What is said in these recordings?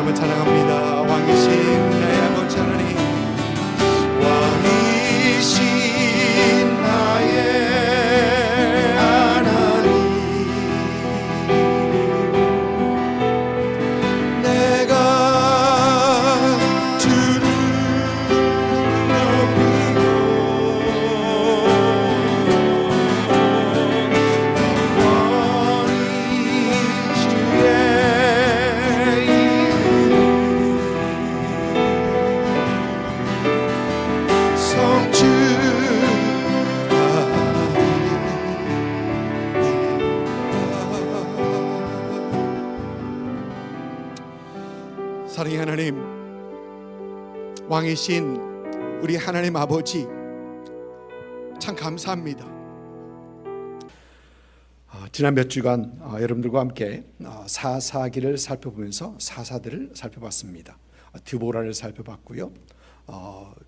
한번 찬양합니다. 왕이신 나의 아버지 하나님, 왕이신 나의 하나님, 내가 주를 높이고 영원히 주의 사랑의 하나님, 왕이신 우리 하나님 아버지, 참 감사합니다. 지난 몇 주간 여러분들과 함께 사사기를 살펴보면서 사사들을 살펴봤습니다. 드보라를 살펴봤고요,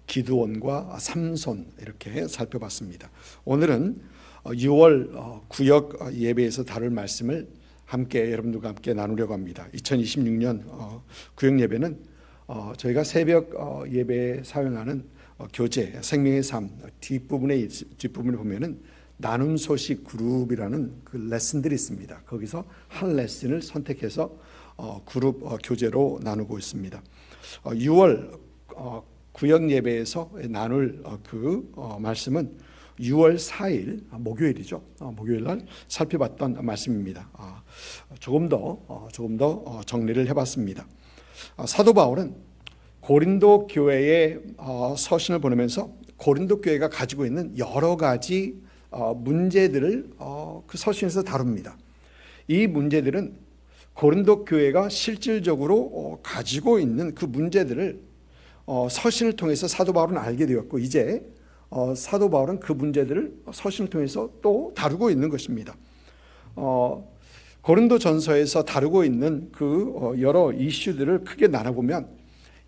기드온과 삼손 이렇게 살펴봤습니다. 오늘은 6월 구역 예배에서 다룰 말씀을 함께 여러분들과 함께 나누려고 합니다. 2026년 구역 예배는 저희가 새벽 예배에 사용하는 교재 생명의 삶 뒷부분을 보면은 나눔 소식 그룹이라는 그 레슨들이 있습니다. 거기서 한 레슨을 선택해서 그룹 교재로 나누고 있습니다. 6월 구역 예배에서 나눌 그 말씀은 6월 4일 목요일이죠. 목요일 날 살펴봤던 말씀입니다. 조금 더 정리를 해봤습니다. 사도 바울은 고린도 교회에 서신을 보내면서 고린도 교회가 가지고 있는 여러 가지 문제들을 그 서신에서 다룹니다. 이 문제들은 고린도 교회가 실질적으로 가지고 있는 그 문제들을 서신을 통해서 사도 바울은 알게 되었고, 이제 사도 바울은 그 문제들을 서신을 통해서 또 다루고 있는 것입니다. 고린도 전서에서 다루고 있는 그 여러 이슈들을 크게 나눠보면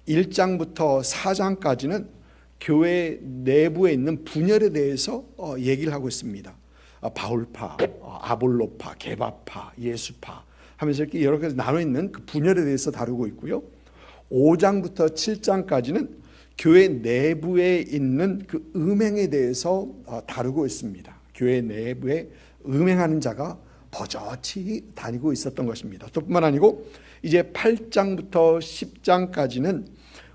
1장부터 4장까지는 교회 내부에 있는 분열에 대해서 얘기를 하고 있습니다. 바울파, 아볼로파, 게바파, 예수파 하면서 이렇게 여러 가지 나눠 있는 그 분열에 대해서 다루고 있고요. 5장부터 7장까지는 교회 내부에 있는 그 음행에 대해서 다루고 있습니다. 교회 내부에 음행하는 자가 버젓이 다니고 있었던 것입니다. 또 뿐만 아니고 이제 8장부터 10장까지는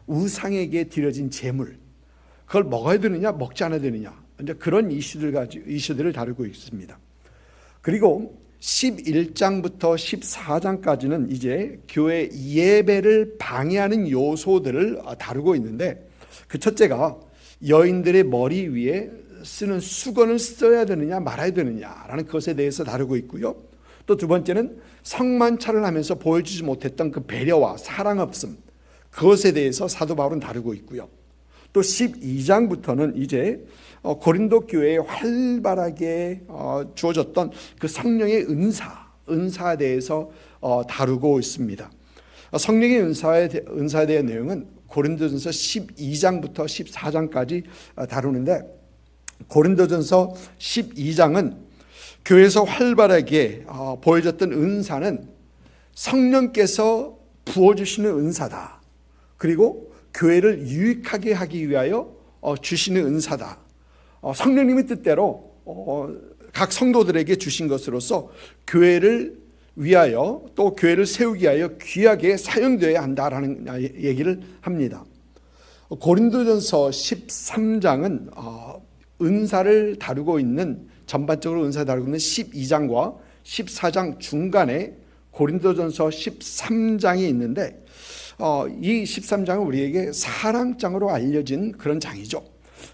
우상에게 드려진 제물, 그걸 먹어야 되느냐 먹지 않아야 되느냐, 이제 그런 이슈들을 다루고 있습니다. 그리고 11장부터 14장까지는 이제 교회 예배를 방해하는 요소들을 다루고 있는데, 그 첫째가 여인들의 머리 위에 쓰는 수건을 써야 되느냐 말아야 되느냐라는 것에 대해서 다루고 있고요. 또 두 번째는 성만찬을 하면서 보여주지 못했던 그 배려와 사랑 없음, 그것에 대해서 사도 바울은 다루고 있고요. 또 12장부터는 이제 고린도 교회에 활발하게 주어졌던 그 성령의 은사에 대해서 다루고 있습니다. 성령의 은사에 대한 내용은 고린도전서 12장부터 14장까지 다루는데, 고린도전서 12장은 교회에서 활발하게 보여졌던 은사는 성령께서 부어주시는 은사다. 그리고 교회를 유익하게 하기 위하여 주시는 은사다. 성령님의 뜻대로 각 성도들에게 주신 것으로서 교회를 위하여 또 교회를 세우기 위하여 귀하게 사용되어야 한다라는 얘기를 합니다. 고린도전서 13장은 은사를 다루고 있는, 전반적으로 은사를 다루고 있는 12장과 14장 중간에 고린도전서 13장이 있는데, 이 13장은 우리에게 사랑장으로 알려진 그런 장이죠.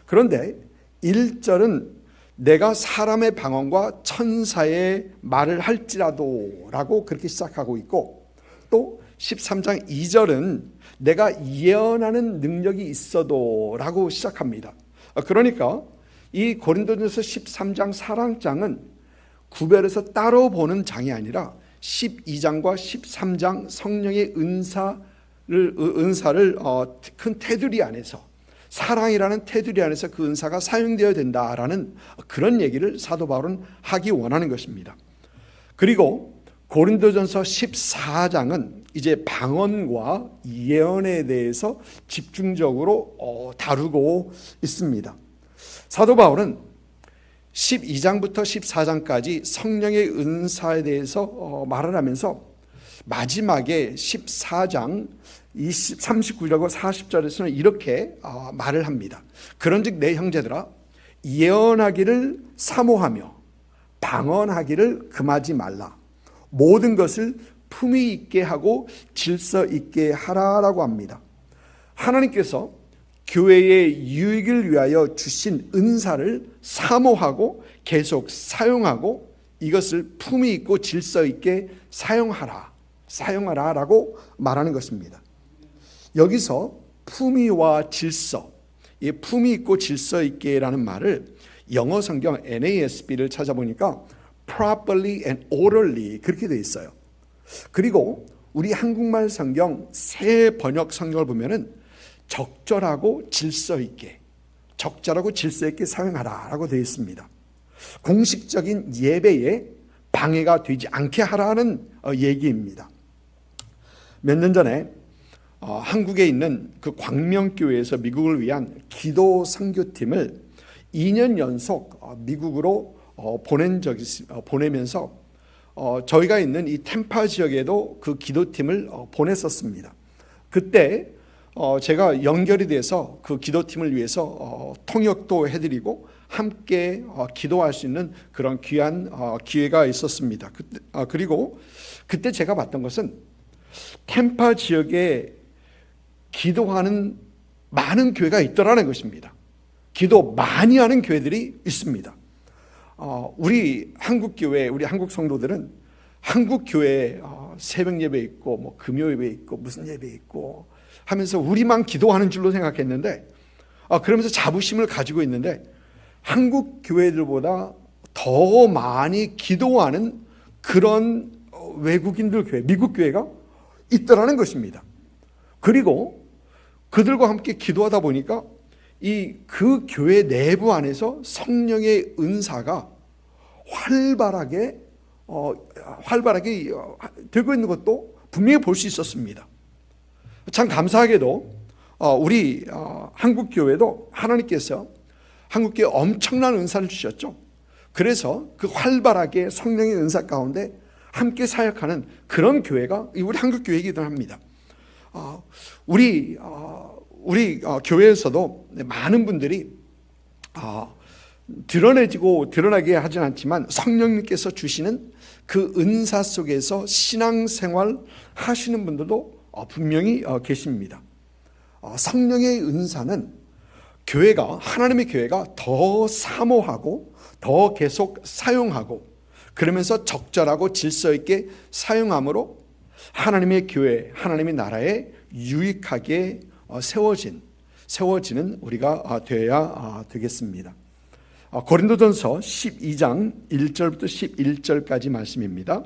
그런데 1절은 내가 사람의 방언과 천사의 말을 할지라도 라고 그렇게 시작하고 있고, 또 13장 2절은 내가 예언하는 능력이 있어도 라고 시작합니다. 그러니까 이 고린도전서 13장 사랑장은 구별해서 따로 보는 장이 아니라 12장과 13장 성령의 은사를 큰 테두리 안에서, 사랑이라는 테두리 안에서 그 은사가 사용되어야 된다라는 그런 얘기를 사도 바울은 하기 원하는 것입니다. 그리고 고린도전서 14장은 이제 방언과 예언에 대해서 집중적으로 다루고 있습니다. 사도 바울은 12장부터 14장까지 성령의 은사에 대해서 말을 하면서 마지막에 14장 39절과 40절에서는 이렇게 말을 합니다. 그런즉 내 형제들아, 예언하기를 사모하며 방언하기를 금하지 말라. 모든 것을 품위 있게 하고 질서 있게 하라라고 합니다. 하나님께서 교회의 유익을 위하여 주신 은사를 사모하고 계속 사용하고 이것을 품위 있고 질서 있게 사용하라라고 말하는 것입니다. 여기서 품위와 질서, 이 품위 있고 질서 있게라는 말을 영어 성경 NASB를 찾아보니까 properly and orderly 그렇게 되어 있어요. 그리고 우리 한국말 성경 새 번역 성경을 보면은 적절하고 질서 있게 사용하라라고 되어 있습니다. 공식적인 예배에 방해가 되지 않게 하라는 얘기입니다. 몇 년 전에 한국에 있는 그 광명교회에서 미국을 위한 기도 선교팀을 2년 연속 미국으로 보내면서 저희가 있는 이 템파 지역에도 그 기도팀을 보냈었습니다. 그때 제가 연결이 돼서 그 기도팀을 위해서 통역도 해드리고 함께 기도할 수 있는 그런 귀한 기회가 있었습니다. 그리고 그때 제가 봤던 것은 템파 지역에 기도하는 많은 교회가 있더라는 것입니다. 기도 많이 하는 교회들이 있습니다. 우리 한국 교회, 우리 한국 성도들은 한국 교회에 새벽 예배 있고 뭐 금요 예배 있고 무슨 예배 있고 하면서 우리만 기도하는 줄로 생각했는데 그러면서 자부심을 가지고 있는데 한국 교회들보다 더 많이 기도하는 그런 외국인들 교회, 미국 교회가 있더라는 것입니다. 그리고 그들과 함께 기도하다 보니까 그 교회 내부 안에서 성령의 은사가 활발하게 되고 있는 것도 분명히 볼 수 있었습니다. 참 감사하게도 우리 한국 교회도 하나님께서 한국 교회에 엄청난 은사를 주셨죠. 그래서 그 활발하게 성령의 은사 가운데 함께 사역하는 그런 교회가 우리 한국 교회이기도 합니다. 우리 교회에서도 많은 분들이 드러나게 하진 않지만 성령님께서 주시는 그 은사 속에서 신앙생활 하시는 분들도 분명히 계십니다. 성령의 은사는 하나님의 교회가 더 사모하고 더 계속 사용하고 그러면서 적절하고 질서 있게 사용함으로 하나님의 교회, 하나님의 나라에 유익하게 세워지는 우리가 되어야 되겠습니다. 고린도전서 12장 1절부터 11절까지 말씀입니다.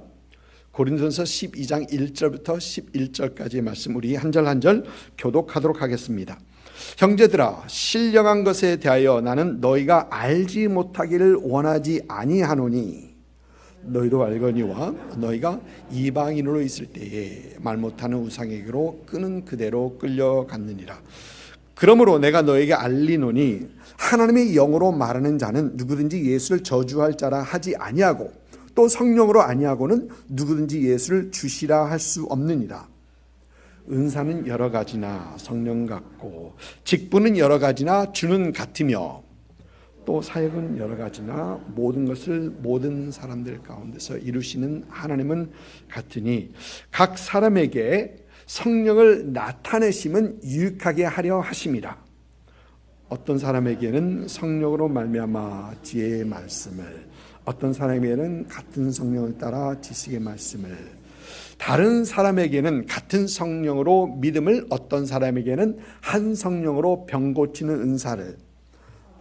고린도전서 12장 1절부터 11절까지의 말씀 우리 한 절 한 절 교독하도록 하겠습니다. 형제들아, 신령한 것에 대하여 나는 너희가 알지 못하기를 원하지 아니하노니 너희도 알거니와 너희가 이방인으로 있을 때에 말 못하는 우상에게로 끄는 그대로 끌려갔느니라. 그러므로 내가 너에게 알리노니 하나님의 영으로 말하는 자는 누구든지 예수를 저주할 자라 하지 아니하고 또 성령으로 아니하고는 누구든지 예수를 주시라 할 수 없느니라. 은사는 여러 가지나 성령 같고 직분은 여러 가지나 주는 같으며 또 사역은 여러 가지나 모든 것을 모든 사람들 가운데서 이루시는 하나님은 같으니 각 사람에게 성령을 나타내심은 유익하게 하려 하심이라. 어떤 사람에게는 성령으로 말미암아 지혜의 말씀을, 어떤 사람에게는 같은 성령을 따라 지식의 말씀을, 다른 사람에게는 같은 성령으로 믿음을, 어떤 사람에게는 한 성령으로 병 고치는 은사를,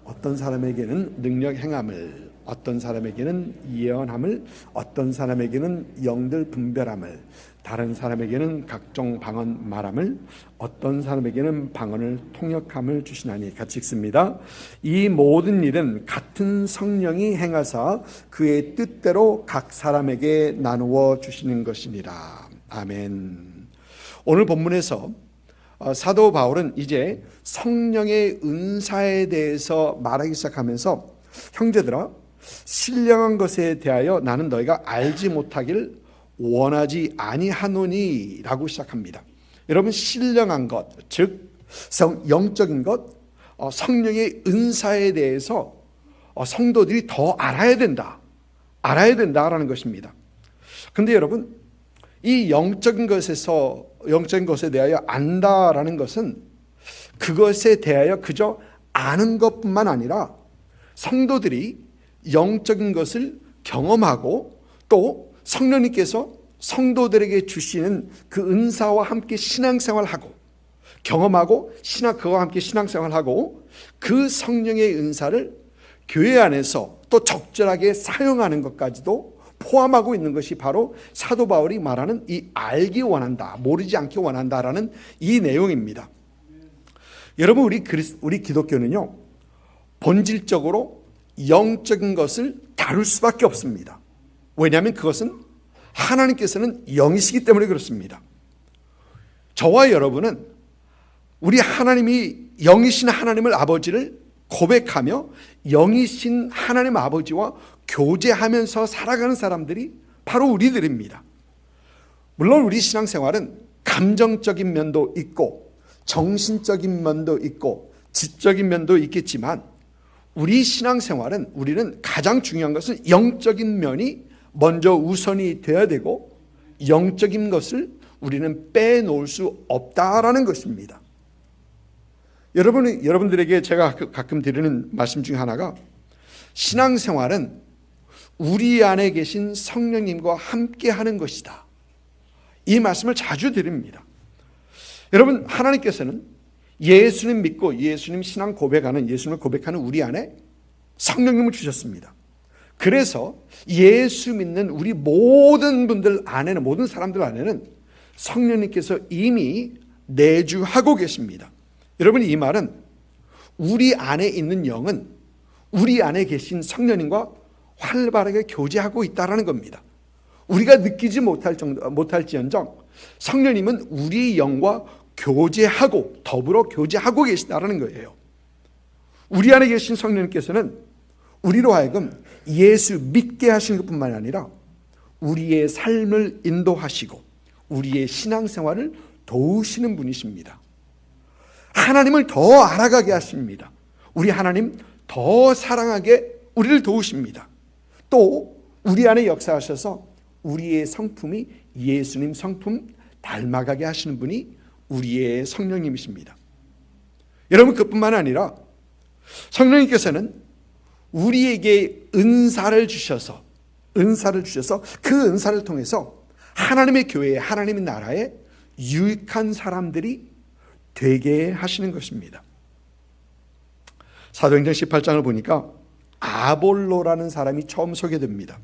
어떤 사람에게는 능력 행함을, 어떤 사람에게는 예언함을, 어떤 사람에게는 영들 분별함을, 다른 사람에게는 각종 방언 말함을, 어떤 사람에게는 방언을 통역함을 주시나니. 같이 읽습니다. 이 모든 일은 같은 성령이 행하사 그의 뜻대로 각 사람에게 나누어 주시는 것이니라. 아멘. 오늘 본문에서 사도 바울은 이제 성령의 은사에 대해서 말하기 시작하면서 형제들아, 신령한 것에 대하여 나는 너희가 알지 못하기를 원하지 아니하노니 라고 시작합니다. 여러분, 신령한 것, 즉 영적인 것, 성령의 은사에 대해서 성도들이 더 알아야 된다라는 것입니다. 그런데 여러분, 이 영적인 것에 대하여 안다라는 것은 그것에 대하여 그저 아는 것뿐만 아니라 성도들이 영적인 것을 경험하고 또 성령님께서 성도들에게 주시는 그 은사와 함께 신앙생활하고 경험하고 그와 함께 신앙생활하고 그 성령의 은사를 교회 안에서 또 적절하게 사용하는 것까지도 포함하고 있는 것이 바로 사도 바울이 말하는 이 알기 원한다, 모르지 않기 원한다라는 이 내용입니다. 여러분, 우리 기독교는요, 본질적으로 영적인 것을 다룰 수밖에 없습니다. 왜냐하면 그것은 하나님께서는 영이시기 때문에 그렇습니다. 저와 여러분은 우리 하나님이 영이신 하나님을 아버지를 고백하며 영이신 하나님 아버지와 교제하면서 살아가는 사람들이 바로 우리들입니다. 물론 우리 신앙생활은 감정적인 면도 있고 정신적인 면도 있고 지적인 면도 있겠지만 우리 신앙생활은 우리는 가장 중요한 것은 영적인 면이 먼저 우선이 되어야 되고 영적인 것을 우리는 빼놓을 수 없다라는 것입니다. 여러분들에게 제가 가끔 드리는 말씀 중에 하나가 신앙생활은 우리 안에 계신 성령님과 함께 하는 것이다. 이 말씀을 자주 드립니다. 여러분, 하나님께서는 예수님 믿고 예수님 신앙 고백하는, 예수님을 고백하는 우리 안에 성령님을 주셨습니다. 그래서 예수 믿는 우리 모든 분들 안에는, 모든 사람들 안에는 성령님께서 이미 내주하고 계십니다. 여러분, 이 말은 우리 안에 있는 영은 우리 안에 계신 성령님과 활발하게 교제하고 있다는 겁니다. 우리가 느끼지 못할지언정 성령님은 우리 영과 교제하고 더불어 교제하고 계시다는 거예요. 우리 안에 계신 성령님께서는 우리로 하여금 예수 믿게 하신 것뿐만 아니라 우리의 삶을 인도하시고 우리의 신앙생활을 도우시는 분이십니다. 하나님을 더 알아가게 하십니다. 우리 하나님 더 사랑하게 우리를 도우십니다. 또 우리 안에 역사하셔서 우리의 성품이 예수님 성품 닮아가게 하시는 분이 우리의 성령님이십니다. 여러분, 그뿐만 아니라 성령님께서는 우리에게 은사를 주셔서 그 은사를 통해서 하나님의 교회에, 하나님의 나라에 유익한 사람들이 되게 하시는 것입니다. 사도행전 18장을 보니까 아볼로라는 사람이 처음 소개됩니다.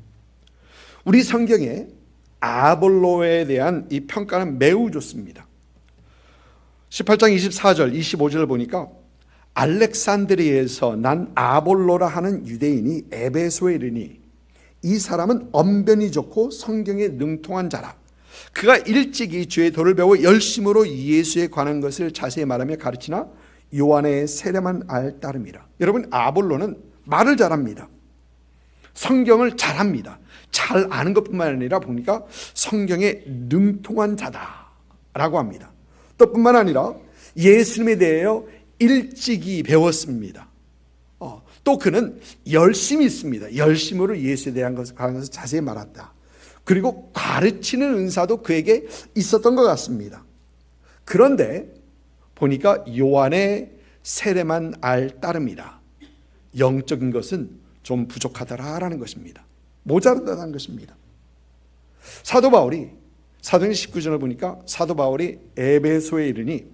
우리 성경에 아볼로에 대한 이 평가는 매우 좋습니다. 18장 24절, 25절을 보니까 알렉산드리아에서 난 아볼로라 하는 유대인이 에베소에 이르니 이 사람은 언변이 좋고 성경에 능통한 자라. 그가 일찍이 주의 도를 배워 열심으로 예수에 관한 것을 자세히 말하며 가르치나 요한의 세례만 알 따름이라. 여러분, 아볼로는 말을 잘합니다. 성경을 잘합니다. 잘 아는 것뿐만 아니라 보니까 성경에 능통한 자다라고 합니다. 또 뿐만 아니라 예수님에 대하여 일찍이 배웠습니다. 또 그는 열심이 있습니다. 열심으로 예수에 대한 것을 자세히 말했다. 그리고 가르치는 은사도 그에게 있었던 것 같습니다. 그런데 보니까 요한의 세례만 알 따름이라. 영적인 것은 좀 부족하다라는 것입니다. 모자르다는 것입니다. 사도 바울이 사도행전 19장을 보니까 사도 바울이 에베소에 이르니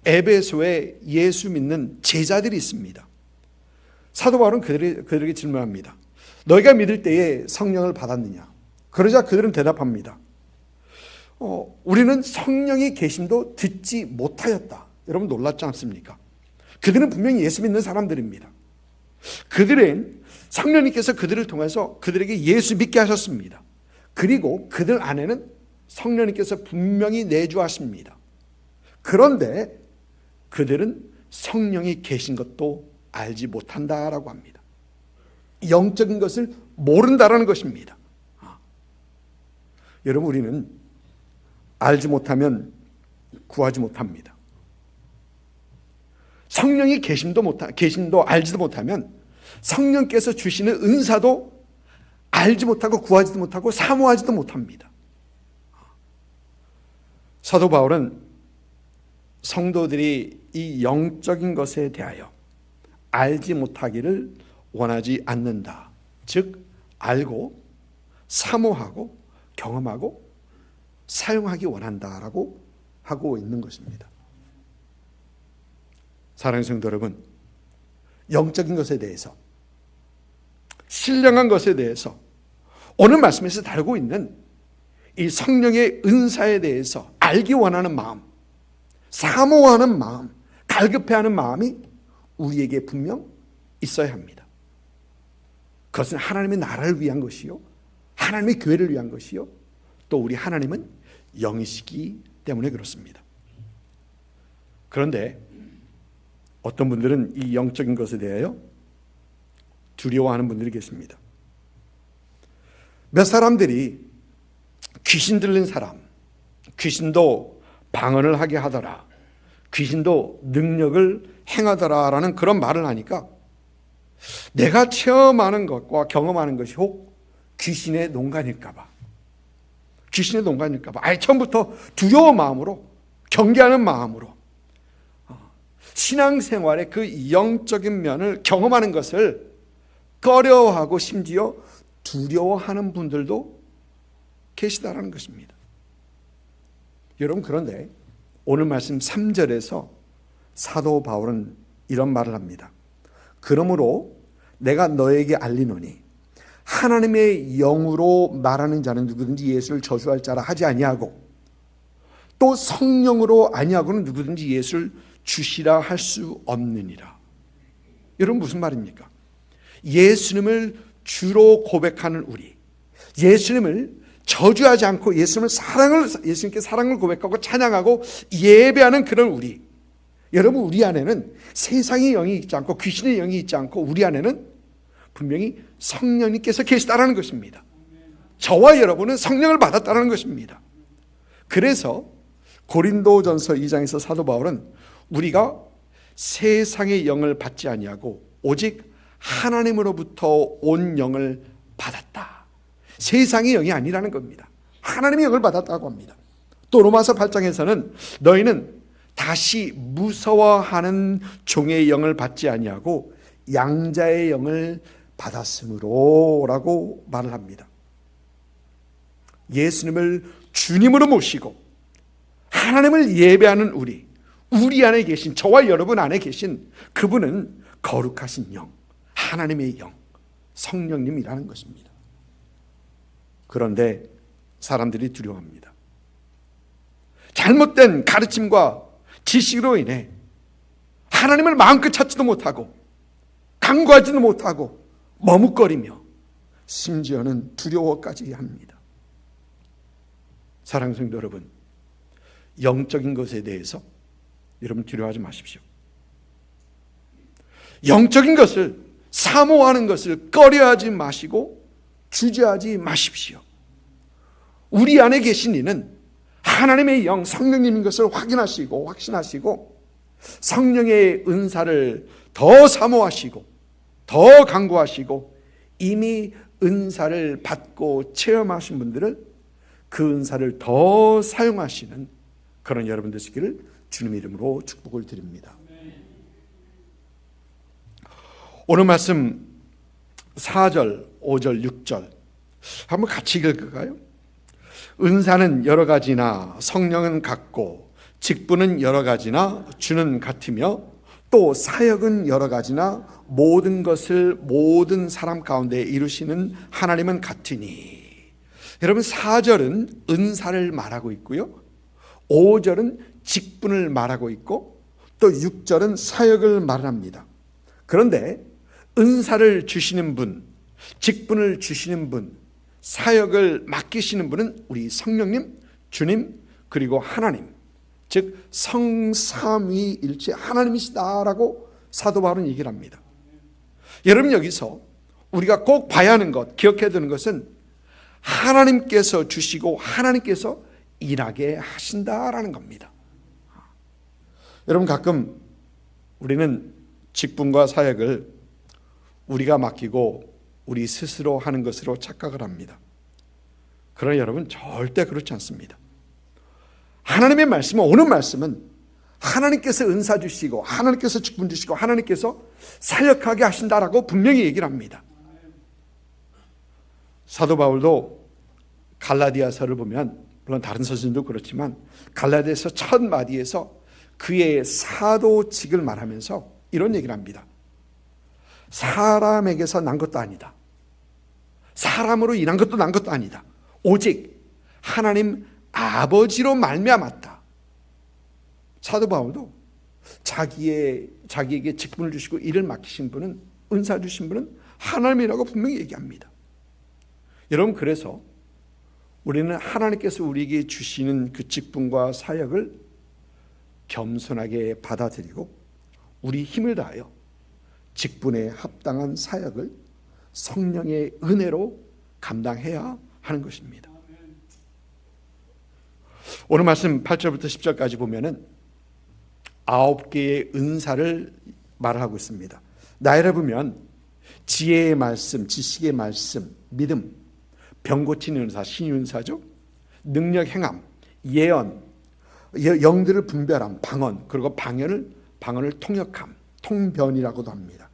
에베소에 예수 믿는 제자들이 있습니다. 사도 바울은 그들에게 질문합니다. 너희가 믿을 때에 성령을 받았느냐? 그러자 그들은 대답합니다. 우리는 성령의 계심도 듣지 못하였다. 여러분, 놀랍지 않습니까? 그들은 분명히 예수 믿는 사람들입니다. 그들은 성령님께서 그들을 통해서 그들에게 예수 믿게 하셨습니다. 그리고 그들 안에는 성령님께서 분명히 내주하십니다. 그런데 그들은 성령이 계신 것도 알지 못한다라고 합니다. 영적인 것을 모른다라는 것입니다. 여러분, 우리는 알지 못하면 구하지 못합니다. 성령이 계심도 알지도 못하면 성령께서 주시는 은사도 알지 못하고 구하지도 못하고 사모하지도 못합니다. 사도 바울은 성도들이 이 영적인 것에 대하여 알지 못하기를 원하지 않는다. 즉 알고 사모하고 경험하고 사용하기 원한다라고 하고 있는 것입니다. 사랑하는 성도 여러분, 영적인 것에 대해서, 신령한 것에 대해서 오늘 말씀에서 다루고 있는 이 성령의 은사에 대해서 알기 원하는 마음, 사모하는 마음, 갈급해하는 마음이 우리에게 분명 있어야 합니다. 그것은 하나님의 나라를 위한 것이요, 하나님의 교회를 위한 것이요, 또 우리 하나님은 영이시기 때문에 그렇습니다. 그런데 어떤 분들은 이 영적인 것에 대하여 두려워하는 분들이 계십니다. 몇 사람들이 귀신 들린 사람, 귀신도 방언을 하게 하더라, 귀신도 능력을 행하더라라는 그런 말을 하니까 내가 체험하는 것과 경험하는 것이 혹 귀신의 농간일까봐, 귀신의 농간일까봐 아예 처음부터 두려운 마음으로, 경계하는 마음으로 신앙생활의 그 영적인 면을 경험하는 것을 꺼려하고 심지어 두려워하는 분들도 계시다라는 것입니다. 여러분, 그런데 오늘 말씀 3절에서 사도 바울은 이런 말을 합니다. 그러므로 내가 너에게 알리노니 하나님의 영으로 말하는 자는 누구든지 예수를 저주할 자라 하지 아니하고 또 성령으로 아니하고는 누구든지 예수를 주시라 할 수 없느니라. 여러분, 무슨 말입니까? 예수님을 주로 고백하는 우리, 예수님을 저주하지 않고 예수님께 사랑을 고백하고 찬양하고 예배하는 그런 우리, 여러분, 우리 안에는 세상의 영이 있지 않고 귀신의 영이 있지 않고 우리 안에는 분명히 성령님께서 계시다라는 것입니다. 저와 여러분은 성령을 받았다는 것입니다. 그래서 고린도전서 2장에서 사도 바울은 우리가 세상의 영을 받지 아니하고 오직 하나님으로부터 온 영을 받았다, 세상의 영이 아니라는 겁니다. 하나님의 영을 받았다고 합니다. 또 로마서 8장에서는 너희는 다시 무서워하는 종의 영을 받지 아니하고 양자의 영을 받았으므로 라고 말을 합니다. 예수님을 주님으로 모시고 하나님을 예배하는 우리 안에 계신, 저와 여러분 안에 계신 그분은 거룩하신 영, 하나님의 영, 성령님이라는 것입니다. 그런데 사람들이 두려워합니다. 잘못된 가르침과 지식으로 인해 하나님을 마음껏 찾지도 못하고 간구하지도 못하고 머뭇거리며 심지어는 두려워까지 합니다. 사랑하는 성도 여러분, 영적인 것에 대해서 여러분 두려워하지 마십시오. 영적인 것을, 사모하는 것을 꺼려하지 마시고 주저하지 마십시오. 우리 안에 계신 이는 하나님의 영, 성령님인 것을 확인하시고 확신하시고 성령의 은사를 더 사모하시고 더 간구하시고 이미 은사를 받고 체험하신 분들은 그 은사를 더 사용하시는 그런 여러분 되시기를 주님의 이름으로 축복을 드립니다. 오늘 말씀 4절, 5절, 6절 한번 같이 읽을까요? 은사는 여러 가지나 성령은 같고 직분은 여러 가지나 주는 같으며 또 사역은 여러 가지나 모든 것을 모든 사람 가운데 이루시는 하나님은 같으니. 여러분, 4절은 은사를 말하고 있고요, 5절은 직분을 말하고 있고 또 6절은 사역을 말합니다. 그런데 은사를 주시는 분, 직분을 주시는 분, 사역을 맡기시는 분은 우리 성령님, 주님, 그리고 하나님, 즉 성삼위일체 하나님이시다라고 사도 바울은 얘기를 합니다. 여러분, 여기서 우리가 꼭 봐야 하는 것, 기억해야 되는 것은 하나님께서 주시고 하나님께서 일하게 하신다라는 겁니다. 여러분, 가끔 우리는 직분과 사역을 우리가 맡기고 우리 스스로 하는 것으로 착각을 합니다. 그러나 여러분, 절대 그렇지 않습니다. 하나님의 말씀은, 오는 말씀은 하나님께서 은사 주시고 하나님께서 직분 주시고 하나님께서 사역하게 하신다라고 분명히 얘기를 합니다. 사도 바울도 갈라디아서를 보면, 물론 다른 서신도 그렇지만 갈라디아서 첫 마디에서 그의 사도직을 말하면서 이런 얘기를 합니다. 사람에게서 난 것도 아니다. 사람으로 인한 것도 난 것도 아니다. 오직 하나님 아버지로 말미암았다. 사도 바울도 자기에게 직분을 주시고 일을 맡기신 분은, 은사 주신 분은 하나님이라고 분명히 얘기합니다. 여러분, 그래서 우리는 하나님께서 우리에게 주시는 그 직분과 사역을 겸손하게 받아들이고 우리 힘을 다하여 직분에 합당한 사역을 성령의 은혜로 감당해야 하는 것입니다. 오늘 말씀 8절부터 10절까지 보면은 9개의 은사를 말하고 있습니다. 나열해 보면 지혜의 말씀, 지식의 말씀, 믿음, 병 고치는 은사, 신윤사죠. 능력 행함, 예언, 영들을 분별함, 방언, 그리고 방언을 통역함, 통변이라고도 합니다.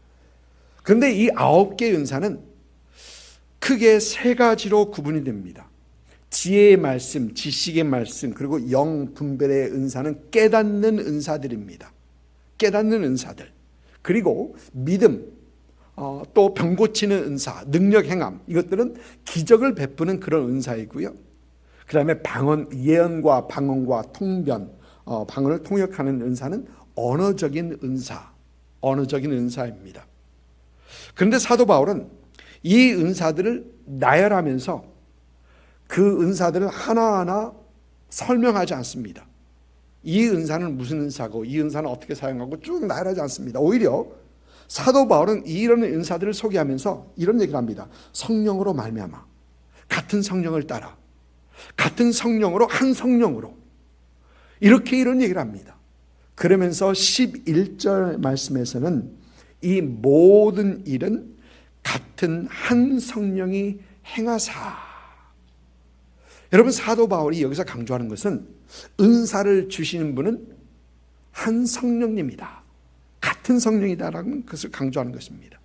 그런데 이 9개의 은사는 크게 세 가지로 구분이 됩니다. 지혜의 말씀, 지식의 말씀, 그리고 영 분별의 은사는 깨닫는 은사들입니다. 깨닫는 은사들. 그리고 믿음, 또 병 고치는 은사, 능력 행함, 이것들은 기적을 베푸는 그런 은사이고요. 그 다음에 방언, 예언과 방언과 통변, 방언을 통역하는 은사는 언어적인 은사입니다. 그런데 사도 바울은 이 은사들을 나열하면서 그 은사들을 하나하나 설명하지 않습니다. 이 은사는 무슨 은사고 이 은사는 어떻게 사용하고 쭉 나열하지 않습니다. 오히려 사도 바울은 이런 은사들을 소개하면서 이런 얘기를 합니다. 성령으로 말미암아, 같은 성령을 따라, 같은 성령으로, 한 성령으로, 이렇게 이런 얘기를 합니다. 그러면서 11절 말씀에서는 이 모든 일은 같은 한 성령이 행하사. 여러분, 사도 바울이 여기서 강조하는 것은 은사를 주시는 분은 한 성령님이다, 같은 성령이다라는 것을 강조하는 것입니다.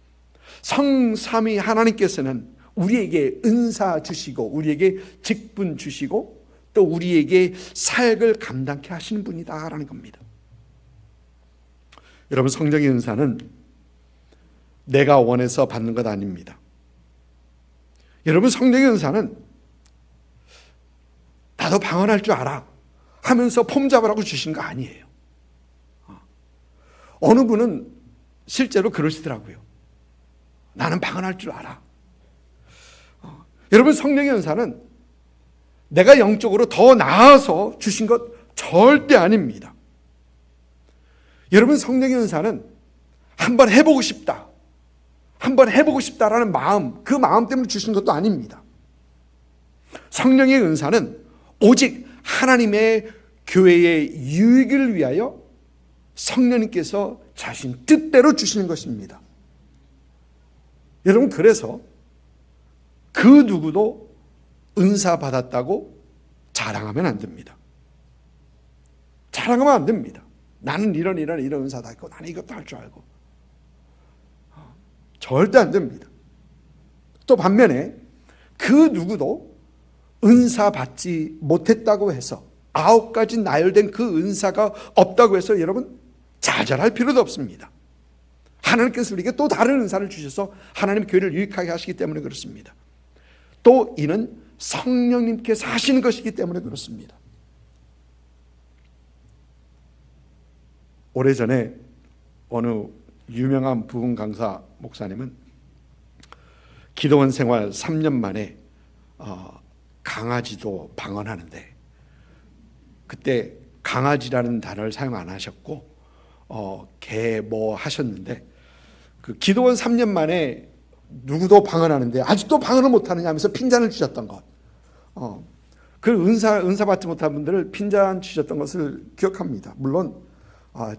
성삼위 하나님께서는 우리에게 은사 주시고 우리에게 직분 주시고 또 우리에게 사역을 감당케 하시는 분이다라는 겁니다. 여러분, 성령의 은사는 내가 원해서 받는 것 아닙니다. 여러분, 성령의 은사는 나도 방언할 줄 알아 하면서 폼 잡으라고 주신 거 아니에요. 어느 분은 실제로 그러시더라고요. 나는 방언할 줄 알아. 여러분, 성령의 은사는 내가 영적으로 더 나아서 주신 것 절대 아닙니다. 여러분, 성령의 은사는 한번 해보고 싶다, 한번 해보고 싶다라는 마음, 그 마음 때문에 주신 것도 아닙니다. 성령의 은사는 오직 하나님의 교회의 유익을 위하여 성령님께서 자신 뜻대로 주시는 것입니다. 여러분, 그래서 그 누구도 은사 받았다고 자랑하면 안 됩니다. 자랑하면 안 됩니다. 나는 이런 은사다 있고 나는 이것도 할 줄 알고. 절대 안 됩니다. 또 반면에 그 누구도 은사 받지 못했다고 해서 9가지 나열된 그 은사가 없다고 해서 여러분 좌절할 필요도 없습니다. 하나님께서 우리에게 또 다른 은사를 주셔서 하나님의 교회를 유익하게 하시기 때문에 그렇습니다. 또 이는 성령님께서 하시는 것이기 때문에 그렇습니다. 오래전에 어느 유명한 부흥 강사 목사님은 기도원 생활 3년 만에 강아지도 방언하는데 그때 강아지라는 단어를 사용 안 하셨고 개 뭐 하셨는데 그 기도원 3년 만에 누구도 방언하는데 아직도 방언을 못하느냐 하면서 핀잔을 주셨던 것. 그 은사 받지 못한 분들을 핀잔 주셨던 것을 기억합니다. 물론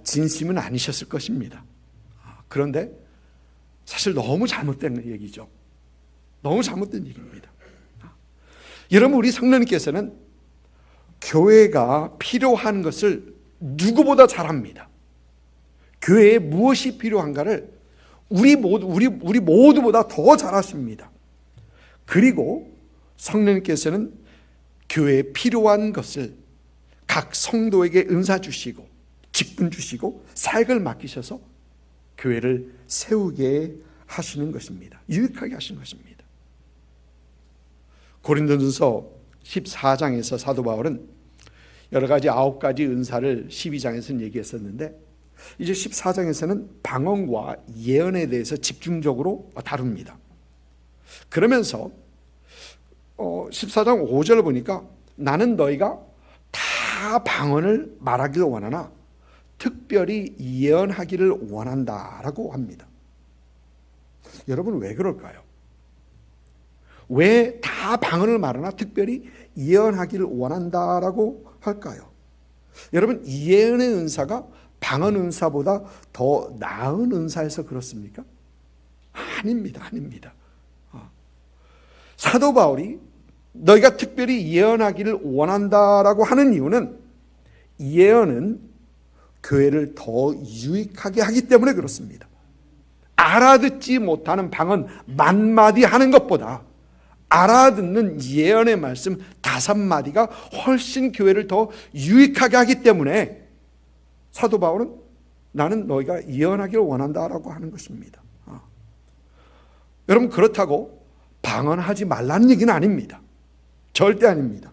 진심은 아니셨을 것입니다. 그런데 사실 너무 잘못된 얘기죠. 너무 잘못된 얘기입니다. 여러분, 우리 성령님께서는 교회가 필요한 것을 누구보다 잘 압니다. 교회에 무엇이 필요한가를 우리 모두보다 더 잘 아십니다. 그리고 성령님께서는 교회에 필요한 것을 각 성도에게 은사 주시고 직분 주시고 사역을 맡기셔서 교회를 세우게 하시는 것입니다. 유익하게 하시는 것입니다. 고린도전서 14장에서 사도 바울은 여러 가지 9가지 은사를 12장에서는 얘기했었는데 이제 14장에서는 방언과 예언에 대해서 집중적으로 다룹니다. 그러면서 14장 5절을 보니까 나는 너희가 다 방언을 말하기를 원하나 특별히 예언하기를 원한다라고 합니다. 여러분, 왜 그럴까요? 왜 다 방언을 말하나 특별히 예언하기를 원한다라고 할까요? 여러분, 예언의 은사가 방언 은사보다 더 나은 은사여서 그렇습니까? 아닙니다. 사도 바울이 너희가 특별히 예언하기를 원한다라고 하는 이유는 예언은 교회를 더 유익하게 하기 때문에 그렇습니다. 알아듣지 못하는 방언 10,000마디 하는 것보다 알아듣는 예언의 말씀 5마디가 훨씬 교회를 더 유익하게 하기 때문에 사도 바울은 나는 너희가 예언하기를 원한다라고 하는 것입니다. 여러분, 그렇다고 방언하지 말라는 얘기는 아닙니다. 절대 아닙니다.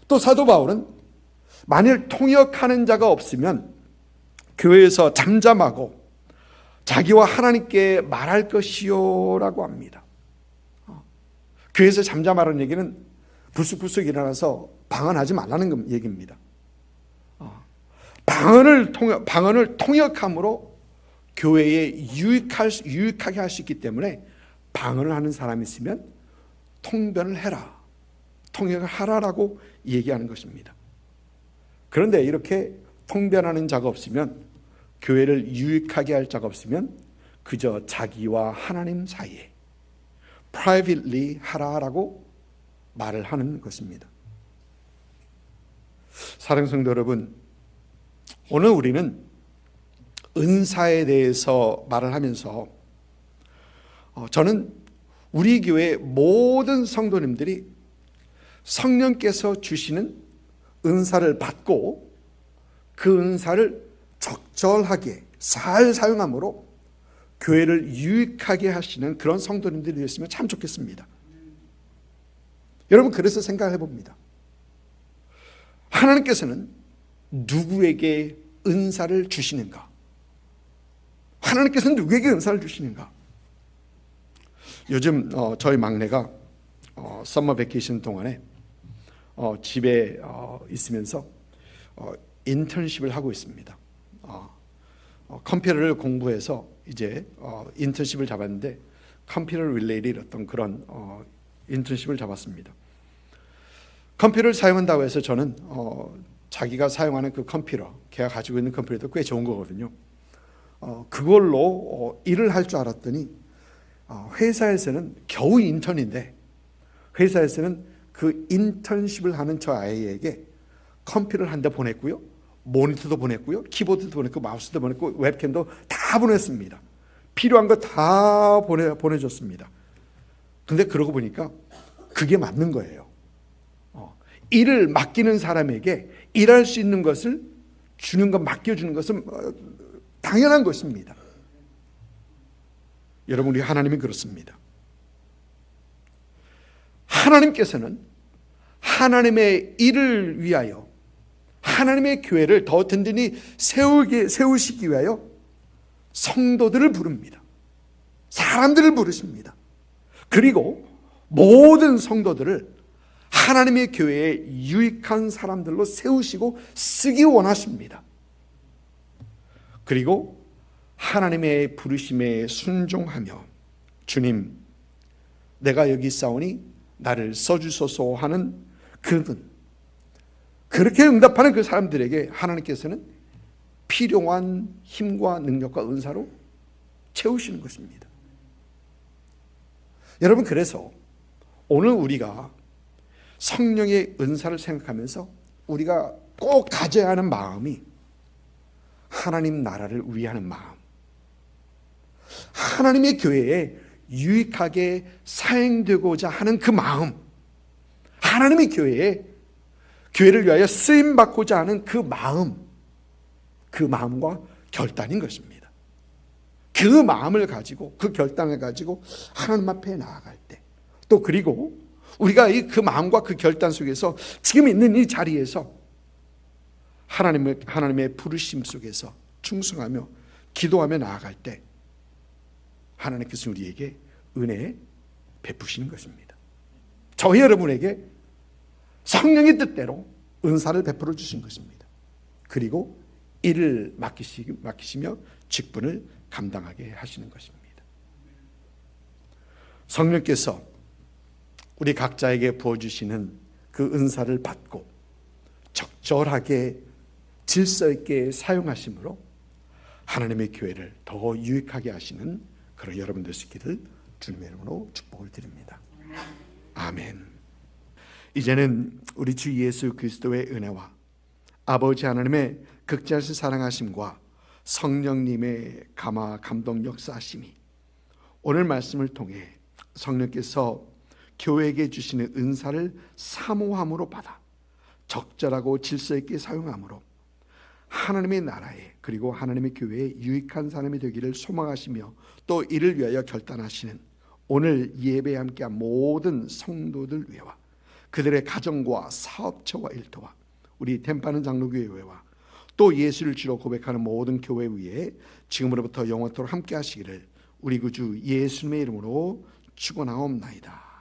또 사도 바울은 만일 통역하는 자가 없으면 교회에서 잠잠하고 자기와 하나님께 말할 것이요 라고 합니다. 교회에서 잠잠하라는 얘기는 불쑥불쑥 일어나서 방언하지 말라는 얘기입니다. 방언을 통역함으로 교회에 유익하게 할 수 있기 때문에 방언을 하는 사람이 있으면 통변을 해라, 통역을 하라라고 얘기하는 것입니다. 그런데 이렇게 통변하는 자가 없으면, 교회를 유익하게 할 자가 없으면 그저 자기와 하나님 사이에 privately 하라라고 말을 하는 것입니다. 사랑하는 성도 여러분, 오늘 우리는 은사에 대해서 말을 하면서 저는 우리 교회 모든 성도님들이 성령께서 주시는 은사를 받고 그 은사를 적절하게 잘 사용함으로 교회를 유익하게 하시는 그런 성도님들이 되었으면 참 좋겠습니다. 여러분, 그래서 생각을 해봅니다. 하나님께서는 누구에게 은사를 주시는가? 하나님께서는 누구에게 은사를 주시는가? 요즘 저희 막내가 서머 베케이션 동안에 집에 있으면서 인턴십을 하고 있습니다. 컴퓨터를 공부해서 이제 인턴십을 잡았는데 컴퓨터 릴레이드 어떤 그런 인턴십을 잡았습니다. 컴퓨터를 사용한다고 해서 저는 자기가 사용하는 그 컴퓨터, 걔가 가지고 있는 컴퓨터도 꽤 좋은 거거든요. 그걸로 일을 할 줄 알았더니 회사에서는 겨우 인턴인데 회사에서는 그 인턴십을 하는 저 아이에게 컴퓨터를 한 대 보냈고요, 모니터도 보냈고요, 키보드도 보냈고, 마우스도 보냈고, 웹캠도 다 보냈습니다. 필요한 거 다 보내줬습니다. 근데 그러고 보니까 그게 맞는 거예요. 일을 맡기는 사람에게 일할 수 있는 것을 주는 것, 맡겨주는 것은 당연한 것입니다. 여러분, 우리 하나님이 그렇습니다. 하나님께서는 하나님의 일을 위하여 하나님의 교회를 더 든든히 세우시기 위하여 성도들을 부릅니다. 사람들을 부르십니다. 그리고 모든 성도들을 하나님의 교회에 유익한 사람들로 세우시고 쓰기 원하십니다. 그리고 하나님의 부르심에 순종하며 주님, 내가 여기 있사오니 나를 써주소서 하는 그분, 그렇게 응답하는 그 사람들에게 하나님께서는 필요한 힘과 능력과 은사로 채우시는 것입니다. 여러분, 그래서 오늘 우리가 성령의 은사를 생각하면서 우리가 꼭 가져야 하는 마음이 하나님 나라를 위하는 마음, 하나님의 교회에 유익하게 사용되고자 하는 그 마음, 하나님의 교회를 위하여 쓰임받고자 하는 그 마음과 결단인 것입니다. 그 마음을 가지고, 그 결단을 가지고 하나님 앞에 나아갈 때, 또 그리고 우리가 그 마음과 그 결단 속에서 지금 있는 이 자리에서 하나님의 부르심 속에서 충성하며 기도하며 나아갈 때 하나님께서 우리에게 은혜 베푸시는 것입니다. 저희 여러분에게 성령의 뜻대로 은사를 베풀어 주신 것입니다. 그리고 일을 맡기시며 직분을 감당하게 하시는 것입니다. 성령께서 우리 각자에게 부어주시는 그 은사를 받고 적절하게 질서 있게 사용하심으로 하나님의 교회를 더 유익하게 하시는 그런 여러분 되시기를 주님의 이름으로 축복을 드립니다. 아멘. 이제는 우리 주 예수 그리스도의 은혜와 아버지 하나님의 극진하신 사랑하심과 성령님의 감동 역사하심이 오늘 말씀을 통해 성령께서 교회에게 주시는 은사를 사모함으로 받아 적절하고 질서 있게 사용함으로 하나님의 나라에 그리고 하나님의 교회에 유익한 사람이 되기를 소망하시며 또 이를 위하여 결단하시는 오늘 예배에 함께한 모든 성도들 위해와 그들의 가정과 사업처와 일터와 우리 템파는 장로교회와 또 예수를 주로 고백하는 모든 교회 위에 지금으로부터 영원토록 함께 하시기를 우리 구주 예수님의 이름으로 축원하옵나이다.